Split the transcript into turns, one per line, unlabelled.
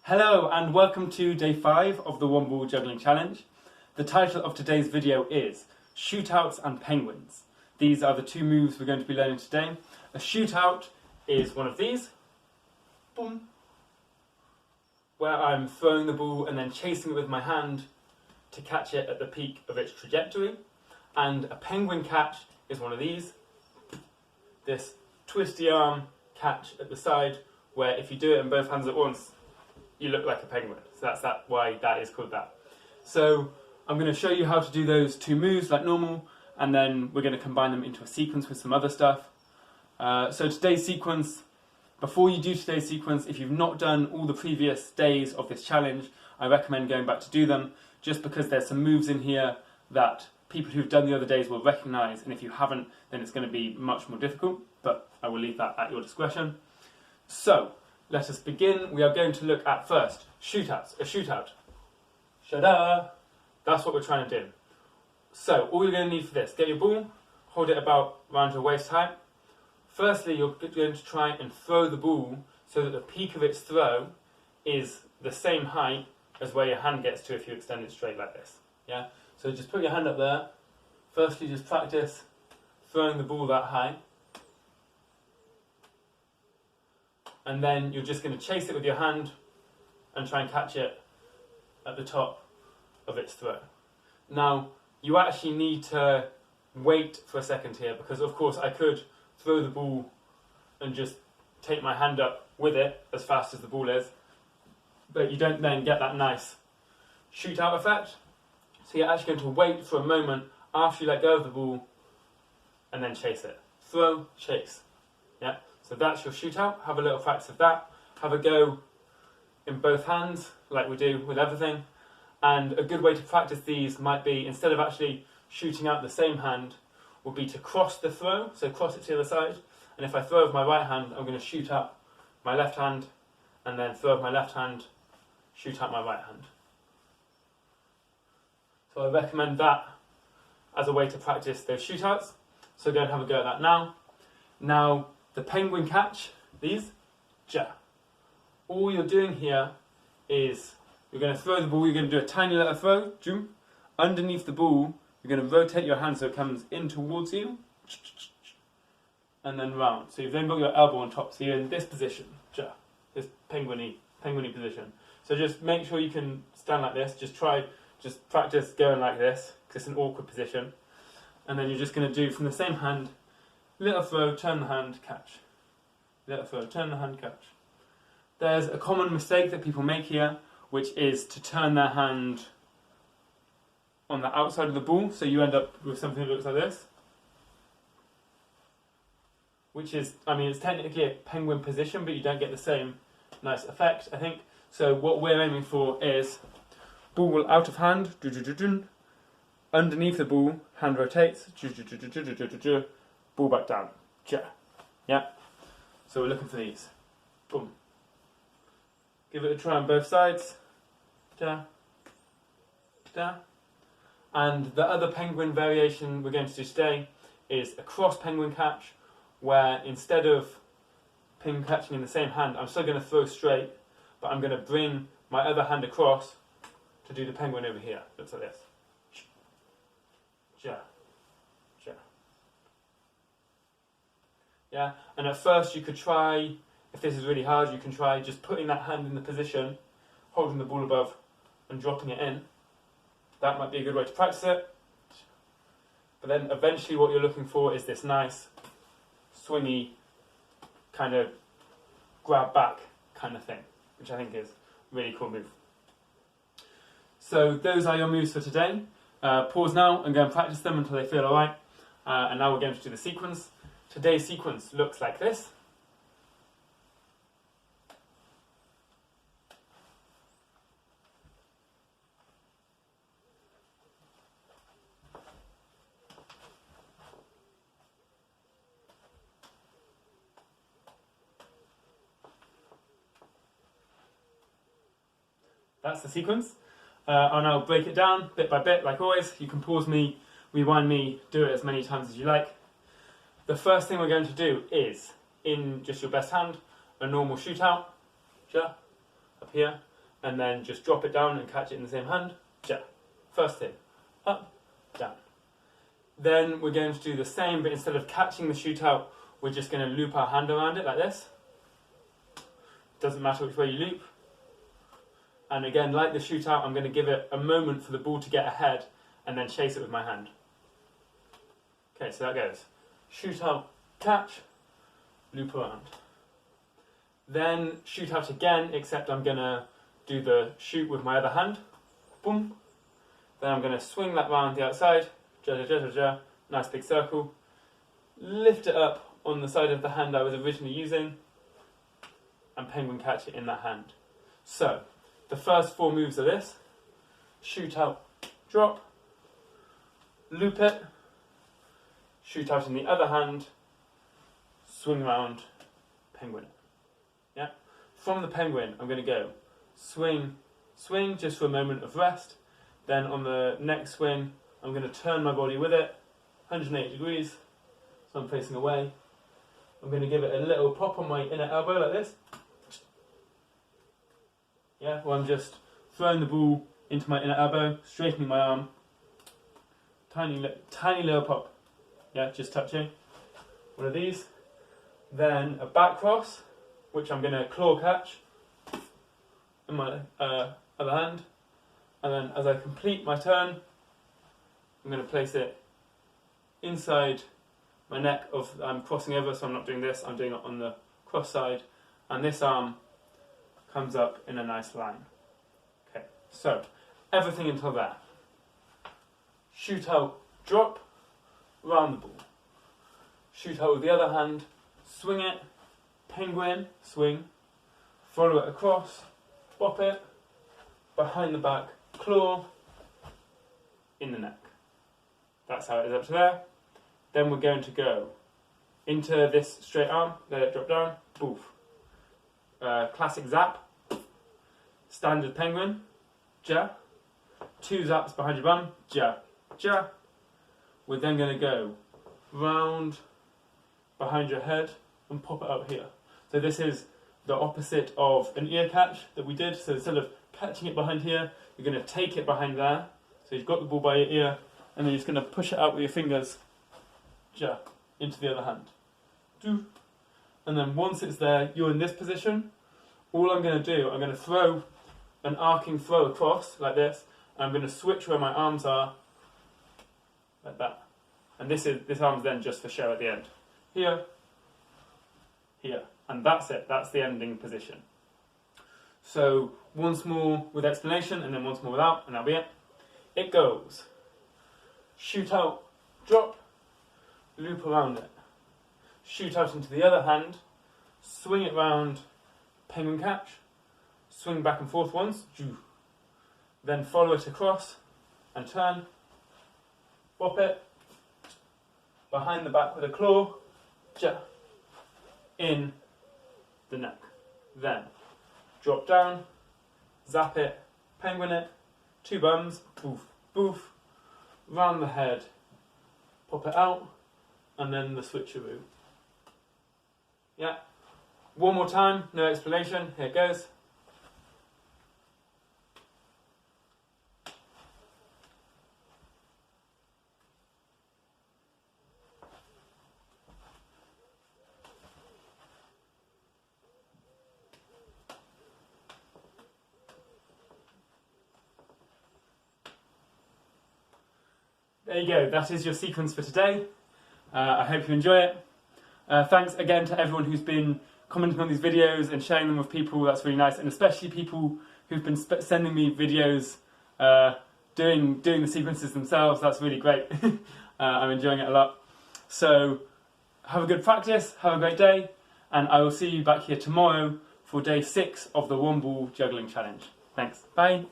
Hello and welcome to day 5 of the One Ball Juggling Challenge. The title of today's video is Shootouts and Penguins. These are the two moves we're going to be learning today. A shootout is one of these, boom, where I'm throwing the ball and then chasing it with my hand to catch it at the peak of its trajectory. And a penguin catch is one of these, this twisty arm catch at the side, where if you do it in both hands at once, you look like a penguin. So that's why that is called that. So I'm going to show you how to do those two moves like normal, and then we're going to combine them into a sequence with some other stuff. So today's sequence, before you do today's sequence, if you've not done all the previous days of this challenge, I recommend going back to do them, just because there's some moves in here that people who've done the other days will recognise, and if you haven't, then it's going to be much more difficult, but I will leave that at your discretion. So, let us begin. We are going to look at first, shootouts. A shootout. Shada! That's what we're trying to do. So, all you're going to need for this, get your ball, hold it about around your waist height. Firstly, you're going to try and throw the ball so that the peak of its throw is the same height as where your hand gets to if you extend it straight like this. Yeah? So just put your hand up there. Firstly, just practice throwing the ball that high. And then you're just going to chase it with your hand and try and catch it at the top of its throw. Now, you actually need to wait for a second here, because of course I could throw the ball and just take my hand up with it as fast as the ball is, but you don't then get that nice shootout effect. So you're actually going to wait for a moment after you let go of the ball and then chase it. Throw, chase. Yeah? So that's your shootout. Have a little practice of that. Have a go in both hands, like we do with everything. And a good way to practice these might be, instead of actually shooting out the same hand, would be to cross the throw, so cross it to the other side. And if I throw with my right hand, I'm going to shoot out my left hand, and then throw with my left hand, shoot out my right hand. So I recommend that as a way to practice those shootouts. So go and have a go at that now. Now, the penguin catch, these, ja. All you're doing here is you're going to throw the ball, you're going to do a tiny little throw, zoom. Underneath the ball, you're going to rotate your hand so it comes in towards you, and then round. So you've then got your elbow on top, so you're in this position, ja, this penguin-y position. So just make sure you can stand like this, just practice going like this, because it's an awkward position. And then you're just going to do, from the same hand, little throw, turn the hand, catch. Little throw, turn the hand, catch. There's a common mistake that people make here, which is to turn their hand on the outside of the ball, so you end up with something that looks like this. Which is, I mean, it's technically a penguin position, but you don't get the same nice effect, I think. So what we're aiming for is ball out of hand, underneath the ball, hand rotates, ball back down, yeah. So we're looking for these, boom. Give it a try on both sides, da. And the other penguin variation we're going to do today is a cross penguin catch, where instead of penguin catching in the same hand, I'm still going to throw straight, but I'm going to bring my other hand across to do the penguin over here. Looks like this. Ja. Ja. Yeah, and at first you could try, if this is really hard, you can try just putting that hand in the position, holding the ball above and dropping it in. That might be a good way to practice it. But then eventually what you're looking for is this nice, swingy, kind of grab back kind of thing, which I think is a really cool move. So those are your moves for today. Pause now and go and practice them until they feel alright. And now we're going to do the sequence. Today's sequence looks like this. That's the sequence. I'll now break it down bit by bit, like always. You can pause me, rewind me, do it as many times as you like. The first thing we're going to do is, in just your best hand, a normal shootout, up here. and then just drop it down and catch it in the same hand. Ja. First thing, up, down. Then we're going to do the same, but instead of catching the shootout, we're just going to loop our hand around it like this. Doesn't matter which way you loop. And again, like the shootout, I'm going to give it a moment for the ball to get ahead and then chase it with my hand. Okay, so that goes shootout, catch, loop around. Then shootout again, except I'm going to do the shoot with my other hand. Boom. Then I'm going to swing that round the outside. Ja, ja, ja, ja, ja. Nice big circle. Lift it up on the side of the hand I was originally using. And penguin catch it in that hand. So, the first 4 moves are this. Shoot out, drop. Loop it. Shoot out in the other hand. Swing around, penguin it. Yeah? From the penguin, I'm going to go swing, swing, just for a moment of rest. Then on the next swing, I'm going to turn my body with it, 180 degrees, so I'm facing away. I'm going to give it a little pop on my inner elbow like this. Yeah, where I'm just throwing the ball into my inner elbow, straightening my arm. Tiny little pop. Yeah, just touching. One of these. Then a back cross, which I'm going to claw catch in my other hand. And then as I complete my turn, I'm going to place it inside my neck I'm crossing over, so I'm not doing this, I'm doing it on the cross side. And this arm comes up in a nice line. Okay, so everything until there. Shoot out, drop, round the ball. Shoot out with the other hand, swing it, penguin, swing, follow it across, bop it, behind the back, claw, in the neck. That's how it is up to there. Then we're going to go into this straight arm, let it drop down, boof. Classic zap, standard penguin, ja. 2 zaps behind your bum, ja, ja. We're then going to go round behind your head and pop it out here. So this is the opposite of an ear catch that we did. So instead of catching it behind here, you're going to take it behind there. So you've got the ball by your ear, and then you're just going to push it out with your fingers, ja, into the other hand. Do. And then once it's there, you're in this position. All I'm going to do, I'm going to throw an arcing throw across, like this. And I'm going to switch where my arms are, like that. And this arm's then just for show at the end. Here, here. And that's it. That's the ending position. So once more with explanation, and then once more without, and that'll be it. It goes shoot out, drop, loop around it. Shoot out into the other hand, swing it round, penguin catch, swing back and forth once, then follow it across and turn, bop it, behind the back with a claw, ja, in the neck. Then drop down, zap it, penguin it, 2 bums, boof, boof, round the head, pop it out, and then the switcheroo. Yeah. One more time, no explanation, here it goes. There you go, that is your sequence for today. I hope you enjoy it. Thanks again to everyone who's been commenting on these videos and sharing them with people. That's really nice, and especially people who've been sending me videos doing the sequences themselves. That's really great. I'm enjoying it a lot. So have a good practice, have a great day, and I will see you back here tomorrow for day 6 of the 1 ball juggling challenge. Thanks, bye.